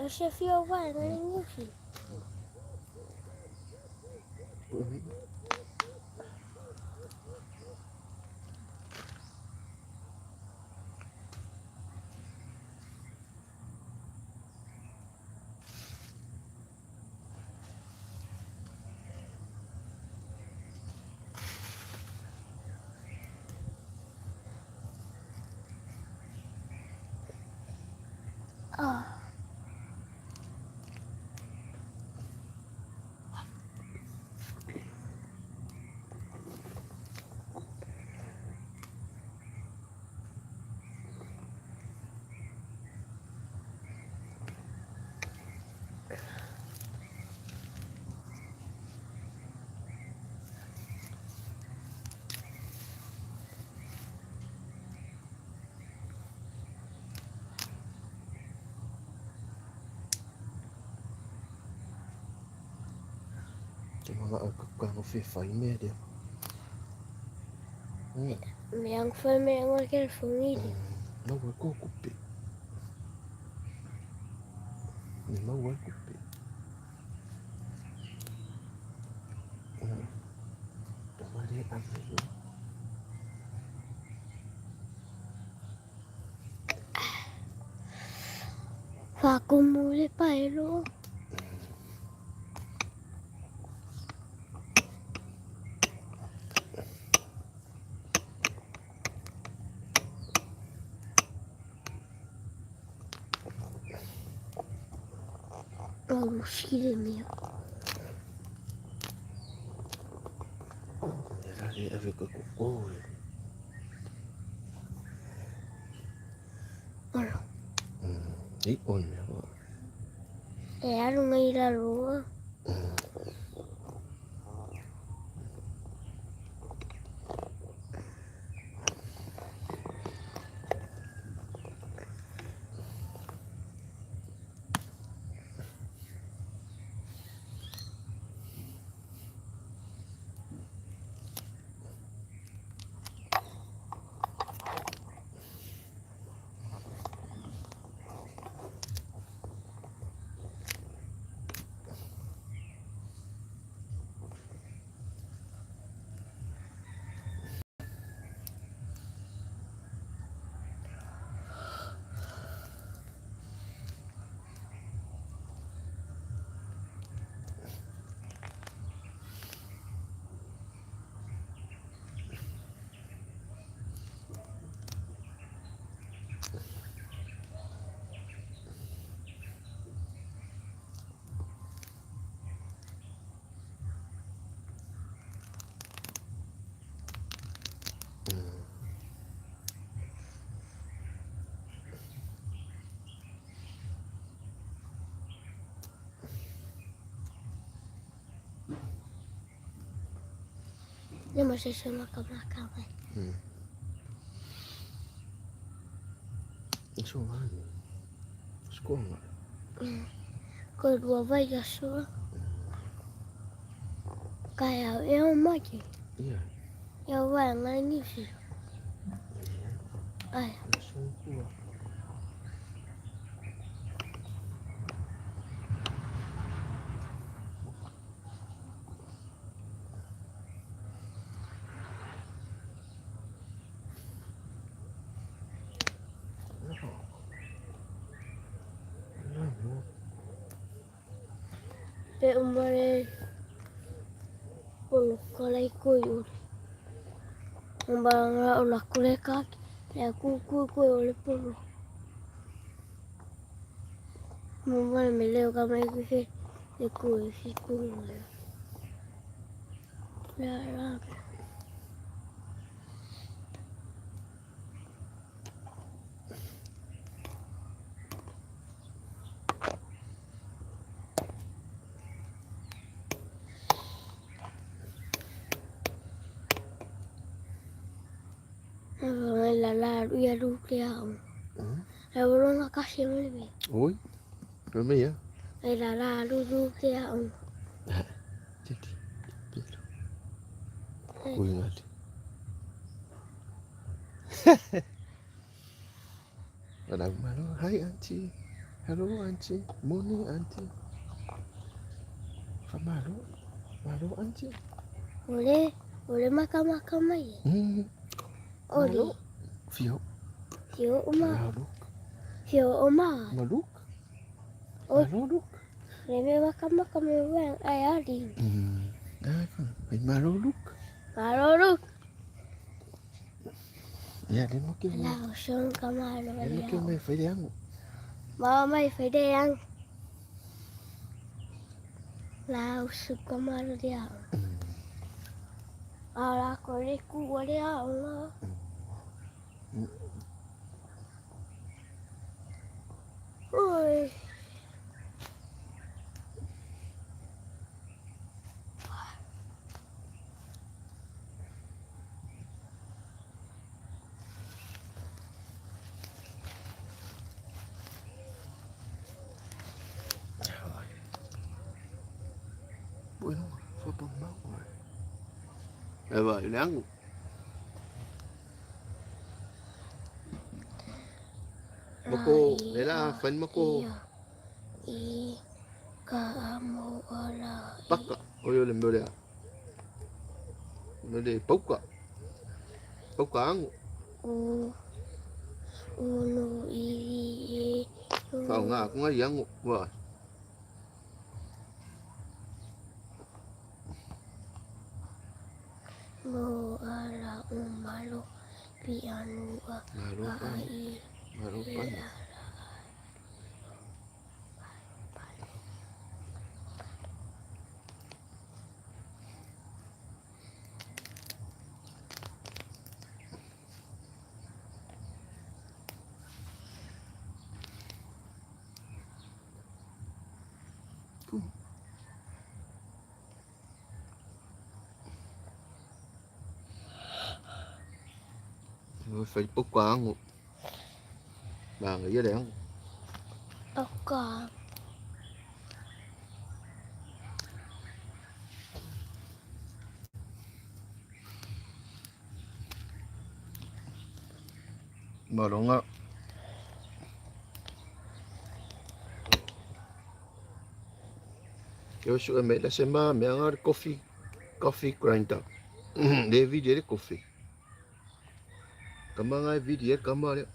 Você viu vai, meu filho? Ah. Quand on fait faille, Meidän foi meidän oikein família. não vai ocupar. Não vai ocupar. Tomarei a veio. Faco mule paelo. Oh, filho meu. Allez avec le coco. Olha, Et on est là. era uma ilha lua. Nhưng mà sẽ là cầm là cầm này. Isso vai. Escola. Cô đùa vây ra xuống. Cái áo eo mà chị. Yeah. Eo vàng là như gì? Ai. Isso é boa. Để mà đây. Cô có lấy cùi ủi. Mà là cô lấy cát. Để cùi ủi lấy bùi. Mà mình leo cả mấy cái gì. Để cùi ủi. Ra. Là uya du kia ông. Là luôn là các xem lấy về. Oi? Rồi bây giờ? Đây là du kia ông. Chết đi. Biết rồi. Ui ngọt. Ở đâu mà nó hay anh chị. Hello auntie. Morning auntie. Malu. Malu auntie. Boleh makan mai. Oli. Fio. Fio oma. Malu. Fio oma. Malu. Oi. Malu. Reme makan mai ayari. Phải malu. Maroruk. Dạ đến mất cái mày. Lao sơn kamalo. Đến mất cái mày phải đen. Ba mày phải đen. Lao sơn kamalo dia. Ala ko ni ku dia Allah. Ôi. Bữa nó phải bơm máu rồi. Vậy đáng. Mako, nila fan mako. I kamu ala. Pakka. Oyo le mbele. Mbele pauka. Pauka ang. Unu i. Kau nga aku nga yang wa. Mo ala umalo pianu Marupan. ai. Marupan. Phải pauka ang. Bà người dưới đèn. Oka. Mở đúng ạ. Eu sou a da semana, minha coffee grinder. Để video coffee. Cảm ơn ai video cảm ơn đấy.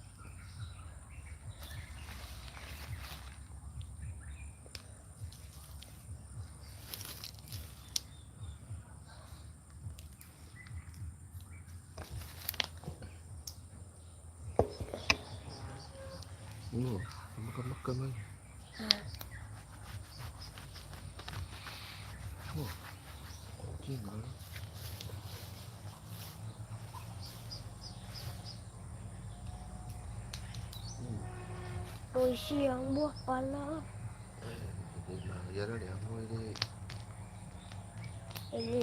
Makan. Ôi siang buah pala. Ya dah dia mau ini. Ini.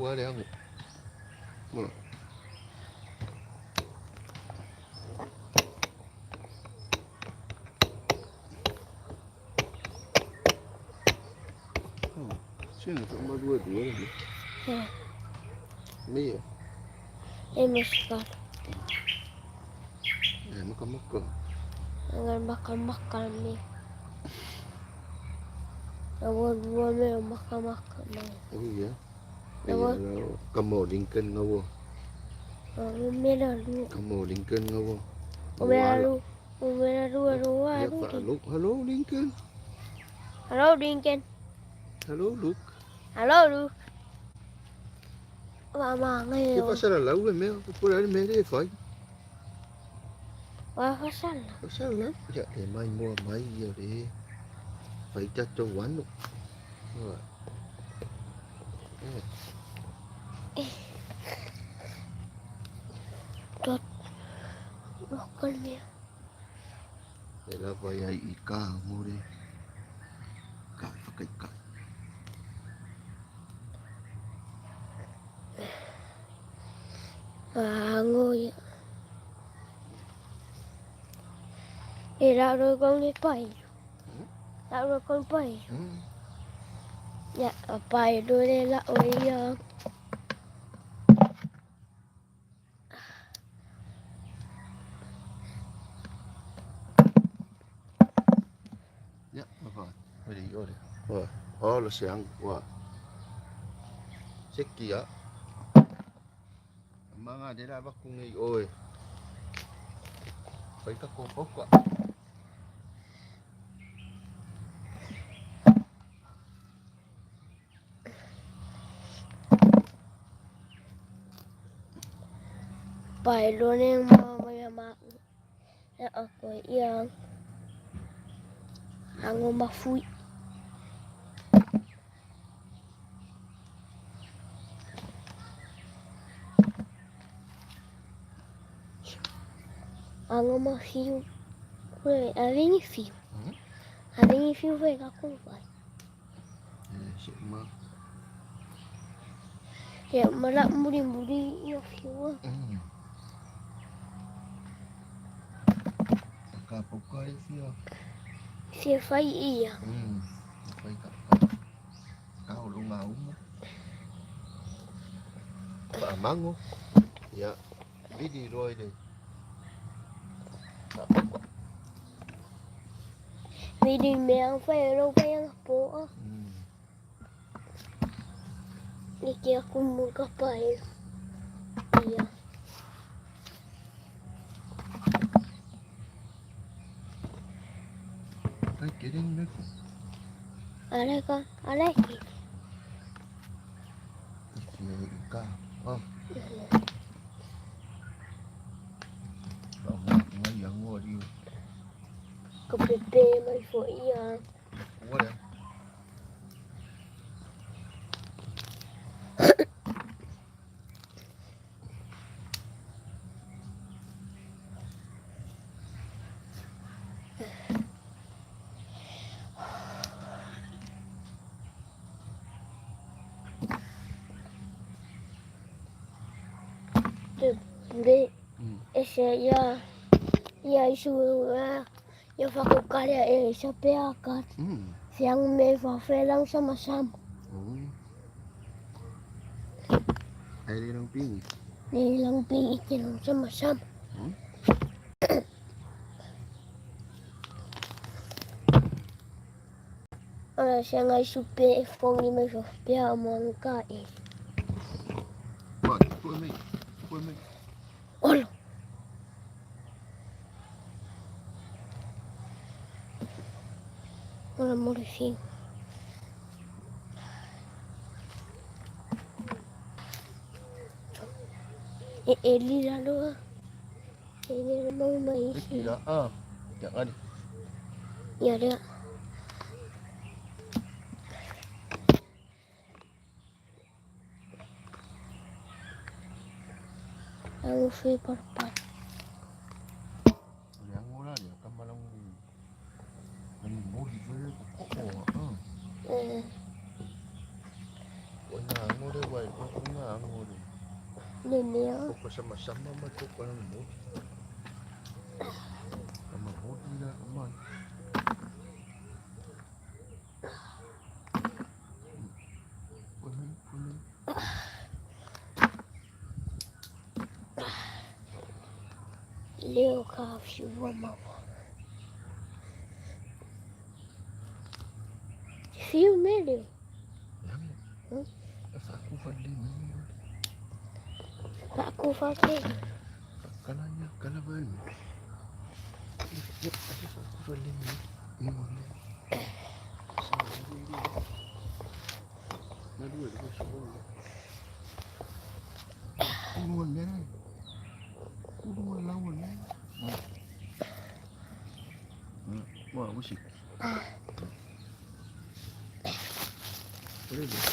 Quá đẹp. Quá đẹp. Sini sama dua-dua lagi. Ni ya. Makan. Makan. Jangan makan ni. Awal ni makan. Oh iya. Kamu Lincoln ngawo. Menaru. Kamu Lincoln ngawo. Menaru. Hello Lincoln. Hello Lincoln. Hello Luke. Hello Luke. Mama Cái ngayon. pasal lah udah mel. Por aí mel dia foi. Wah pasal. Pasal lah. Ya để mai mua máy giờ để phải cho quán luôn. Rồi. Tot. Makan ni. Để là vậy ai cá mua đi. Cá phải cá. Ngồi. Era rồi con đi bay. Đã rồi con bay. Dạ, bay rồi đây là ôi Ya, apa? Beri ore. Wah, oh lo siang. Wah. Sekia. Mga dila ba kung ngay oi. Phải các cô bốc ạ. bay rồi nên mà ako yang ang mafui. Ang mafiu. Kue aling fiu. Aling fiu ve ka kung vai. Sẽ mà. Ya malak muri yo fiu. Kapok kayo siya. Fiu fai iya. Phải cặp cao luôn ngầu mo. Bà mango. Ya. Bidi rồi đi. Vì đi mẹ phải đâu phải ang po. Ni kia kung mo ka bay. Iya. Cái đến nước. Are ka? Are ki. Thì ca. Còn ngay dẫn ngồi đi. Ka pepe mai fo iya. Ngồi đây. Bude. Ese ya isu ya fakukarya sa peakat. Siyang may fafelang sama-sama. Ai đi đâu pin. Nilang piitin sama-sama. Siya nga supe kung may fafea mo ang kain. Mà quên mình. Olo. Wala mo rin. Eli lalo. Eli naman maisi. Dạ. Jangan. Yada. Ang free parpat. Yang mula dia kan malam ni mau dijual kok. Wala mo de wai ko nga mo de. Niniya. Ko sama-sama mo ko pa ng mo. Sama mo nila man. Kunin. Leo ka siwa mo. Fiu medio. Aku fadli ni. Aku fakir. Kalanya kalaban. Yep, aku fadli ni. Nadu itu semua. Kuduan dia. Kuduan lawan. Wah, musik. Boleh deh.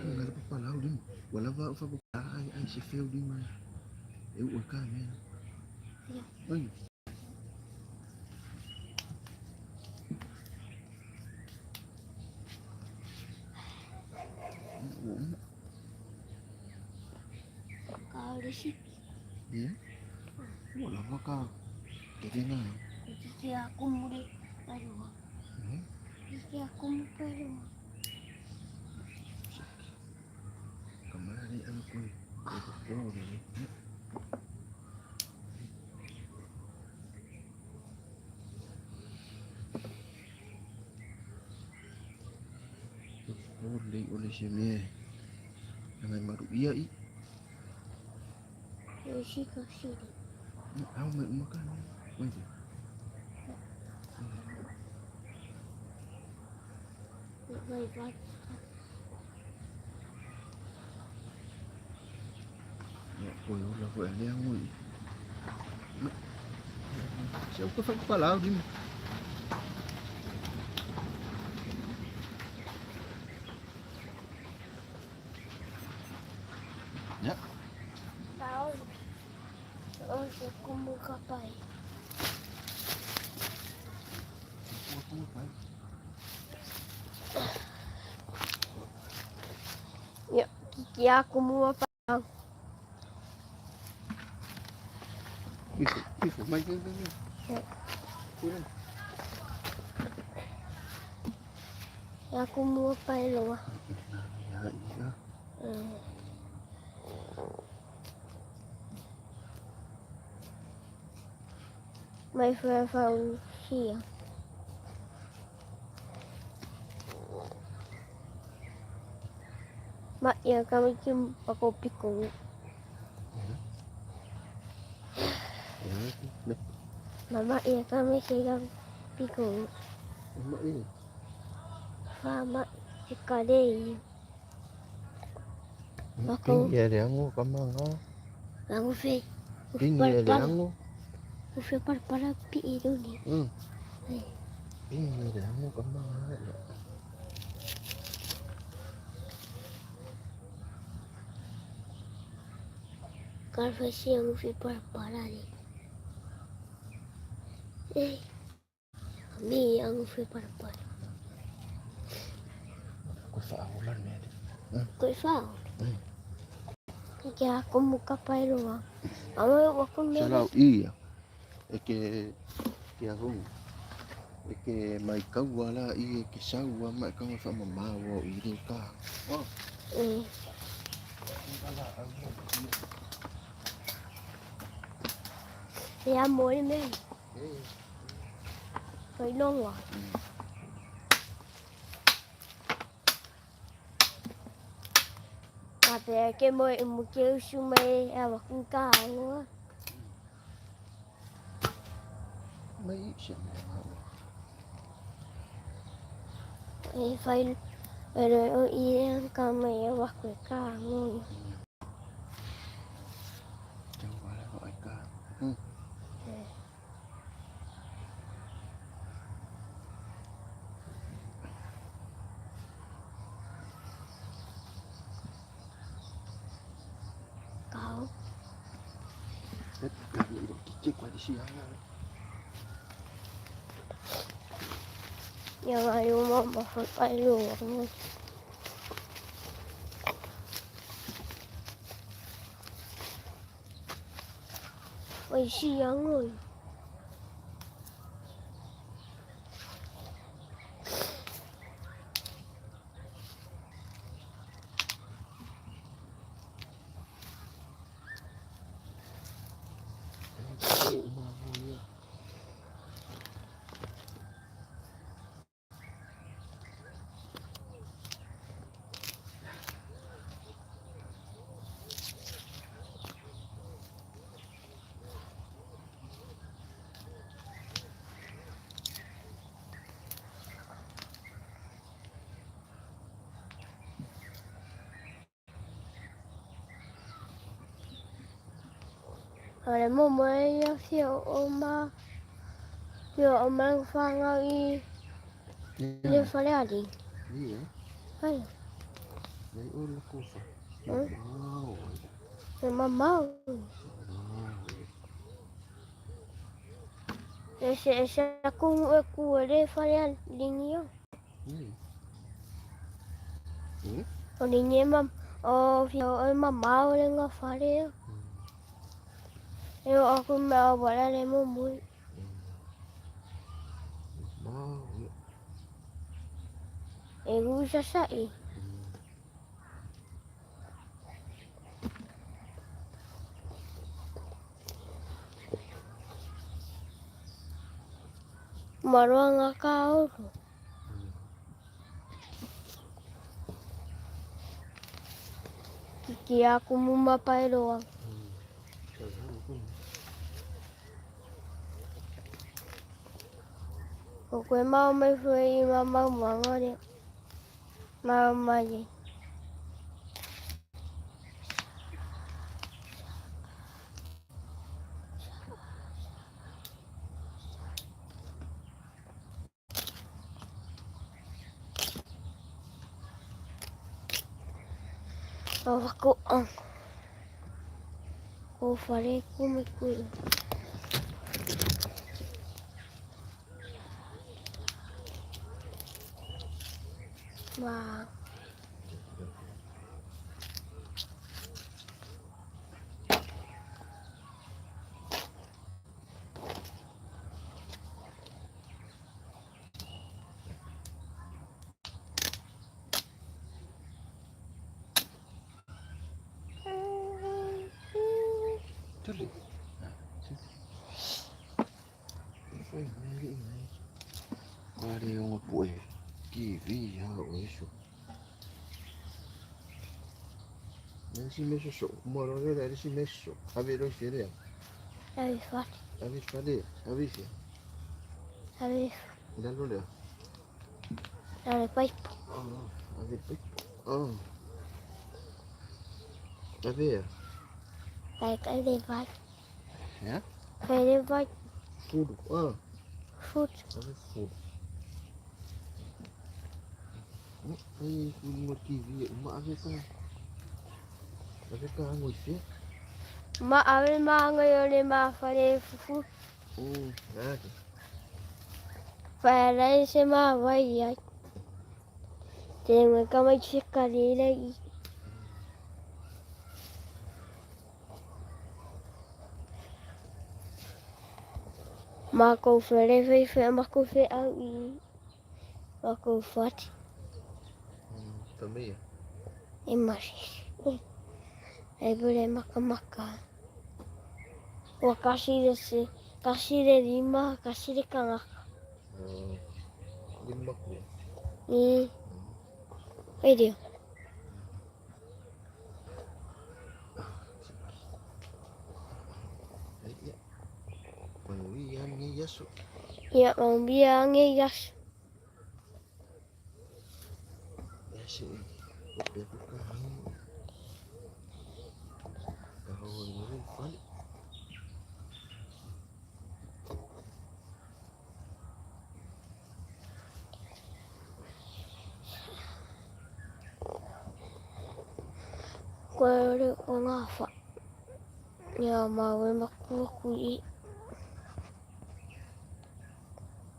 Enggak ada apa-apa lah din. Wala ba fa ay si Phil din man. Uy ka men. Ay. Kau di sini. Ya. Wala ba ka? Jadi na. Jadi aku mulai baru. Jadi aku mulai baru. Kemari ano ko eh. Oh, really? Oleh siya niya. Nangay maruya eh. Kasi kasi. Ako may umakan. Wait. Baik baik. Ôi, là vợ đen ôi. Sao có phải palaw din. Ya. Tahu. Oh, aku mau kapai. Ya, kiki aku mau apa? Isu, mai cái. Kunin. Aku mau apa lo? Ya, iya. My friend found here. Mak ya kami kim pakopi ko. Ya. Mama ya kami silang piko. Mama ini. Mama sekali. Aku. Pingi ada yang kamang ha. Aku fe. Pingi ada yang. Aku fe para pi itu ni. Pingi ada yang kamang ha. Kalau fe aku fe para ni. Kami aku fe para. Ko fa ulan ni. Kau faham? Kaya aku muka payro. Amo aku Salau iya. Que ako. Que mai kau wala iya que sawa mai kau fa mamawo ini ka. Oh. Ya muối men. Phải nông à? Tapi cái muối một kêu su mày em không cả nữa. Mấy chuyện Phải rồi ở yên cả mày hoặc cái cả luôn. Chẳng phải là gọi cả. Kau. Tất cả những chiếc quay đi xí Yang ada mama pakai luar. Ôi siang rồi. Rồi mua mới phiếu oma phang lagi. Dia phải đi. Iya. Hay. Ya Đây ôn là cô phải. Ừ. Wow. Rồi mà mau. Ese aku de faria linyo. O linyo mam o fio mamá le nga faria. Eu aku mau bola le mo muy. Wow. Eu já saí. Maruang akau. Kiki aku mumapai doang. Aku mau mai foi mama mama ni. Mama ni. Aku aku farei como cuido. Mà Tuloy. Ay, mali ingay. Pare yung upo eh. Kiwi ha, o iso. Yan si Meso so. Kumaro rin, yan si Meso. Sabi rin siya rin. eu faço. Sabi siya rin. Sabi siya. Sabe, Dalo rin. depois Oo. Sabi pa. Oo. Sabi ya. vai ele vai. Ya? Ele vai Food. Oo. food. Sabi food. Ay, kung mo TV, umaabi ka. Sabi ka, hangoy siya. Ma ave ma ngayon ni ma farei food. Nada. Farei se ma vai ai. Tem uma cama de cadeira aí. Ma ko farei foi ma ko fe au i. Ma ko fat Também ya. e mais. Aí boleh makan. Wah kasih de lima, kasih de kangak. Limbak mo. Video. Ay, ya. Panuwi yan nga yaso. Ya mau biang yas. Yaso eh. Kopya ko ka hangin. Kahawag mo rin, fali. Kuali ko nga fa. Ya mau makukui.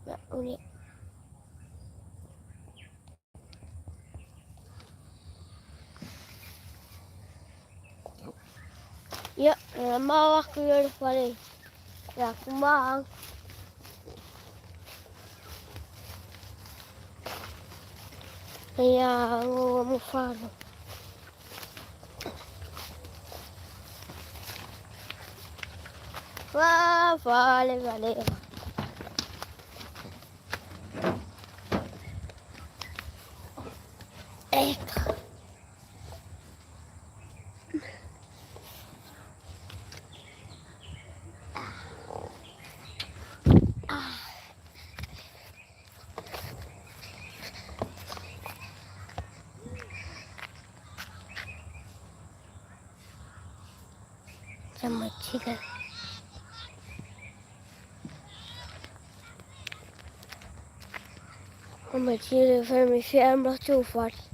Ya uli. Ya, mau aku yang paling. Ya aku mau. Ya aku mau falo. Wah, vale. Sama chica. Om het hier even met je en wat zo vast.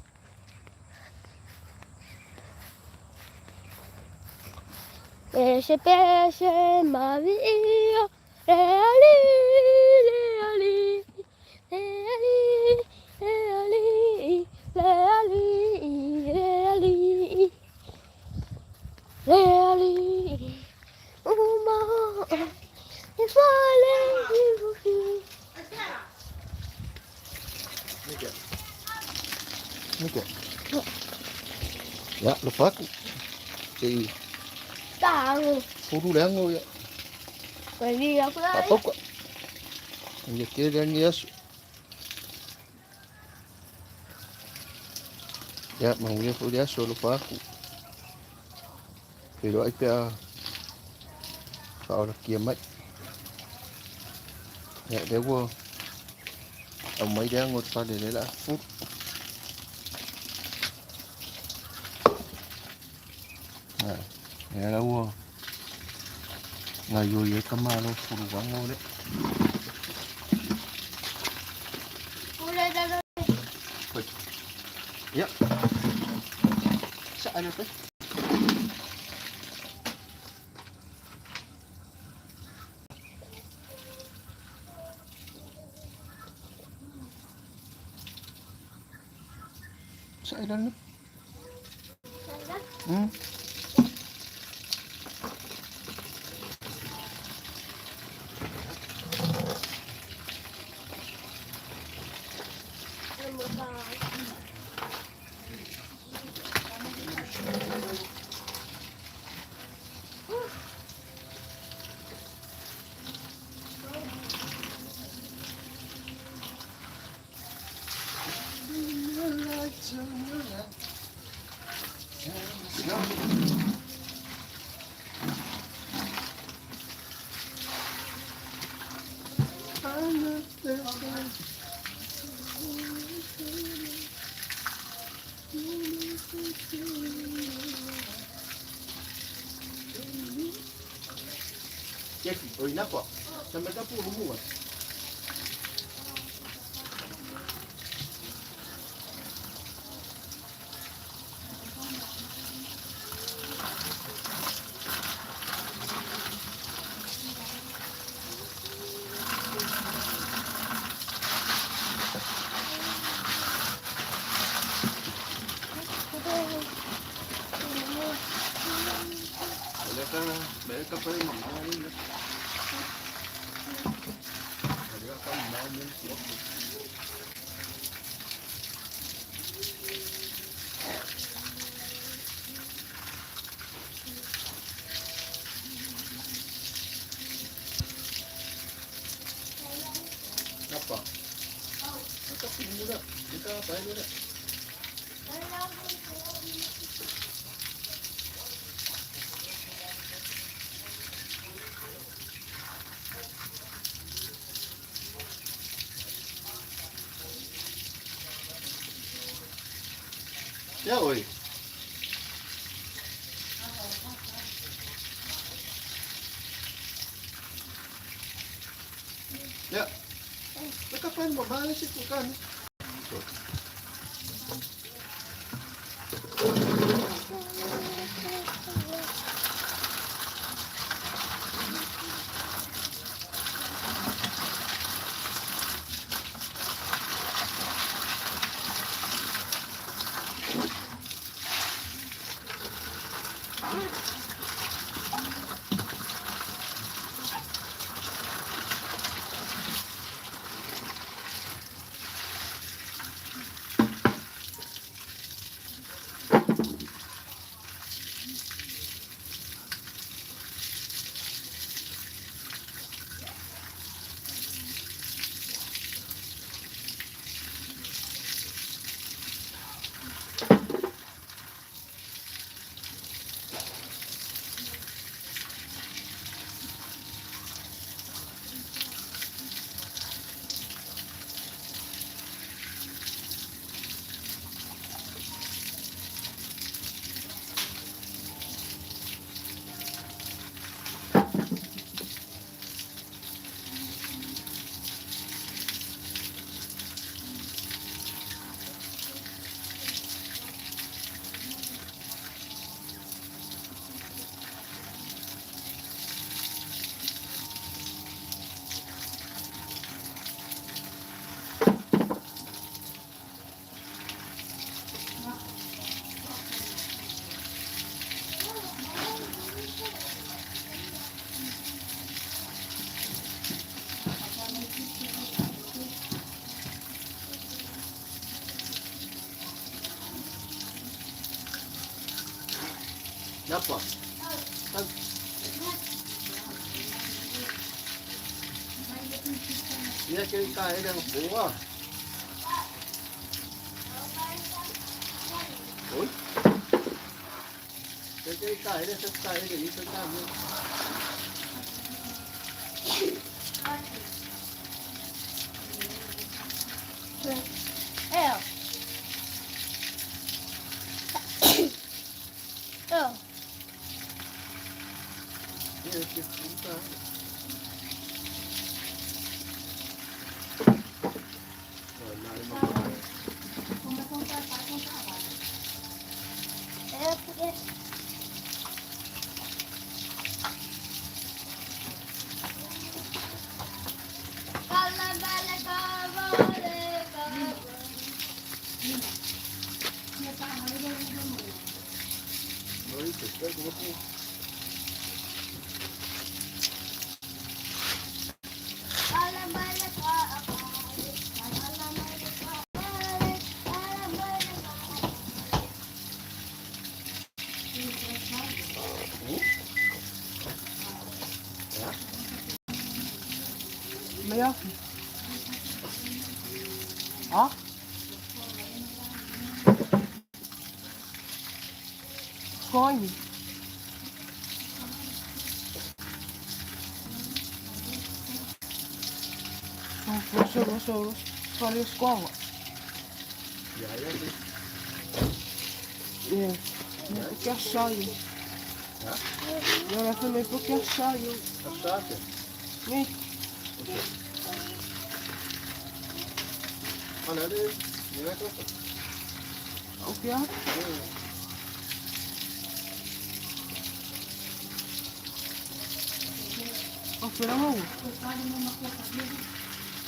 Pesce, pesce, Maria, reali, reali, reali, reali, reali, reali, reali, uma, e falei, Mika. Ya, lupa aku. Si tahu, puru lang ya. pergi aku lagi. Apa kok? Ini kira dan ya. Ya, maunya po dia solo pa ako. Pero ay kaya kaorak kiamat. Ya, dia wo. Ang may dia ngot pa din nila. Ya la wo. Ngayon ye kamalo puro wang mo ulit. Udah dah. Ya. Saan na to? Saan na? Jackie, oi na po. Sampai ka puro mo ah. Balik ka pa rin mamahalin. Balik ka mamahalin. Apa? Ito, pinula. Dito, pahay nila. Ya, oi. Ya. Nakapan mo, mahal si Kukan. Napa? Dia cari kain yang buah. Oi. Dia cari kain dia serta dia ni serta ni. Eo. Eo. Dia cerita. Maya. Ah? Coin. Professor, fare scuola. Ya ya ni. Perché assai? Non è come perché assai? Asate. Metti. Mana ada? Ni nak apa? Ok? Appena muovo.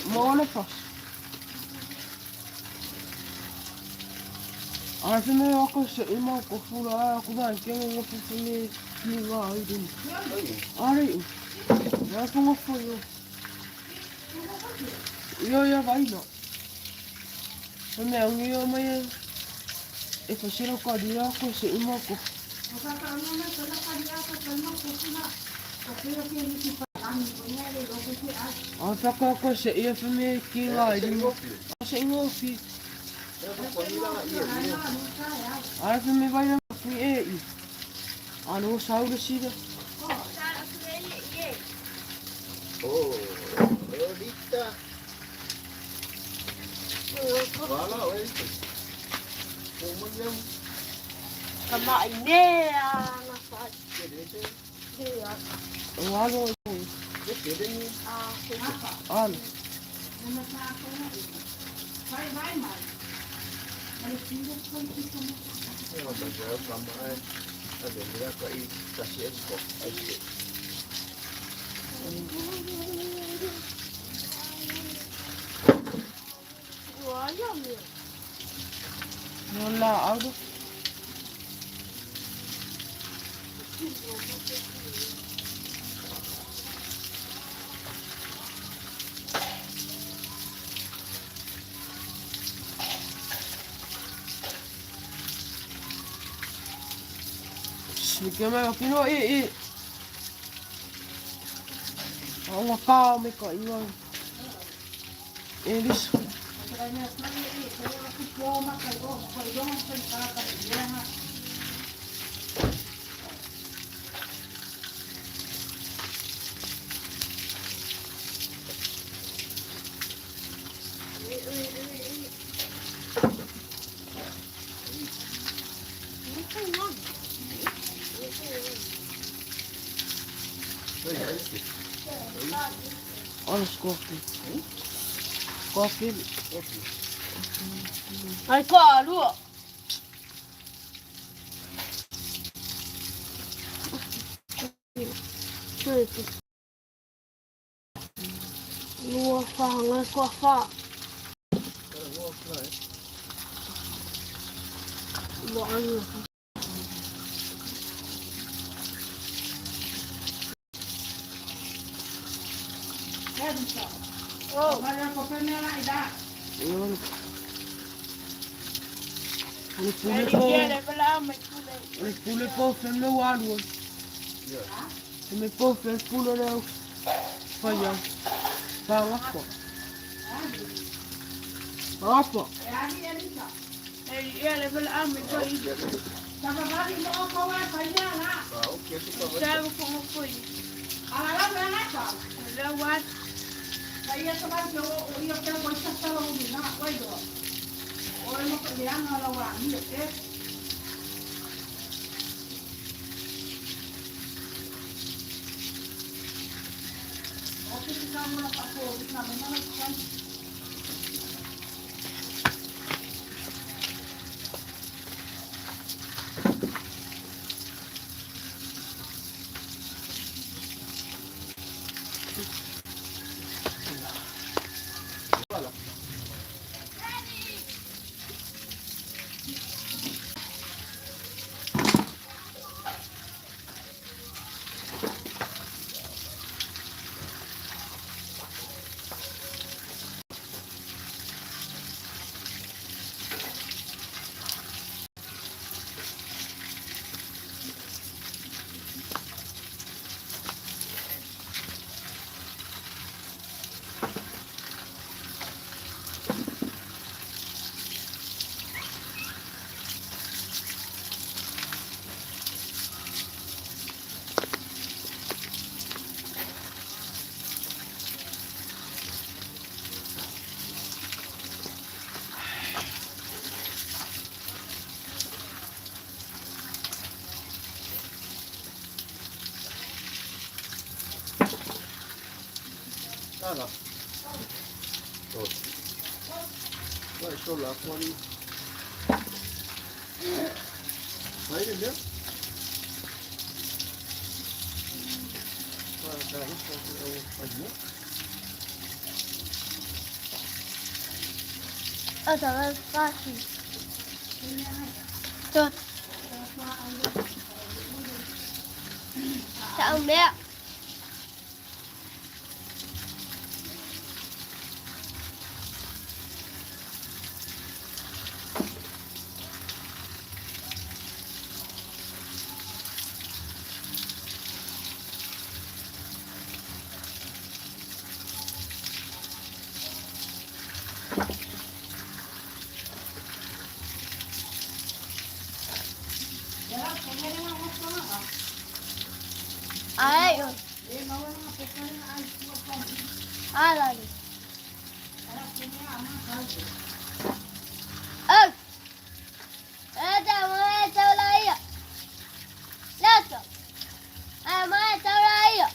Muovo le posso. Alla fine ho questo il manco fulla come che non lo posso ne vai di. Ari. Ya pongo fuego. Yo vai no. Yo me e faccio cadere questo il manco. Fa questo io fammi chi vai di. Sei nuovi. Alla fine vai a qui e non sai dove si Oh, Lolita. Wala oi. Umang Kamain niya. Ano ano wala ako Sikeme kino ang wakame ka iwan elis Alles koffie. Koffie. Ay, claro. Lua fanga kofa. Lua anu. Oh, Yun. Ole pule po fe me walu. Me po fe pule le faya. Pa wapo. Wapo. Ele pela ame ko i. Tava vale mo ko wa faya na. Okay, so Sabe como foi? Ala la na ka. La wat. Faya to ba yo yo te voy a estar lo ni na ko do. Ora mo pe ya na la wa ni ke. Okay, kita mo na pa ko, kita mo na ka. Nada. Rồi. Vậy cho lá qua đi. Lấy được nhé. Và cái cho tôi phần nhé. Trời ơi, pha gì? Trời. Sao ông bé? Ai rồi? Ai là gì? Ê! Ê, chào mày, sao đây ạ? Lát rồi. À, mày, sao đây ạ?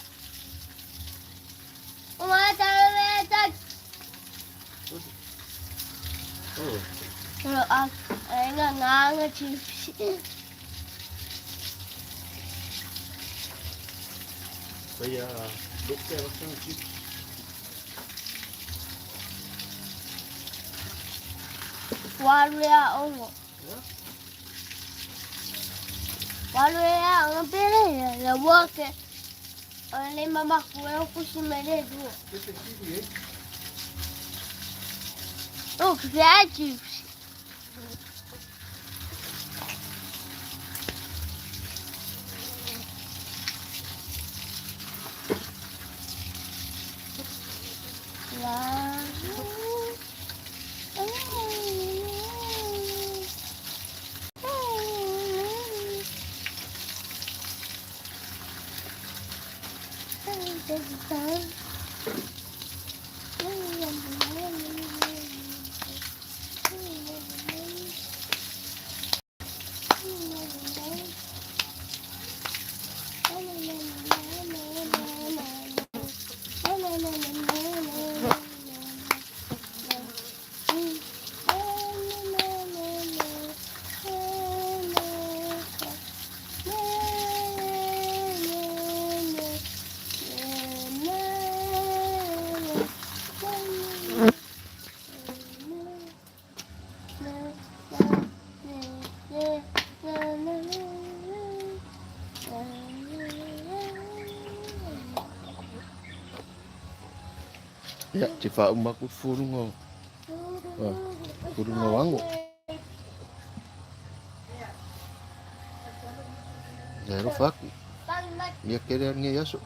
Mày, sao đây ạ? Rồi, anh là ngang chị. Bây giờ đúc keo sang chip. Waluya ongo. Waluya ongo pere la woke. Ole mama kuwe kushimele du. Cái gì ấy? Oh, creative. Ya, chỉ phải ông bác phu đúng không? Phu đúng không? Ya ro faku. Ia kere nge yaso.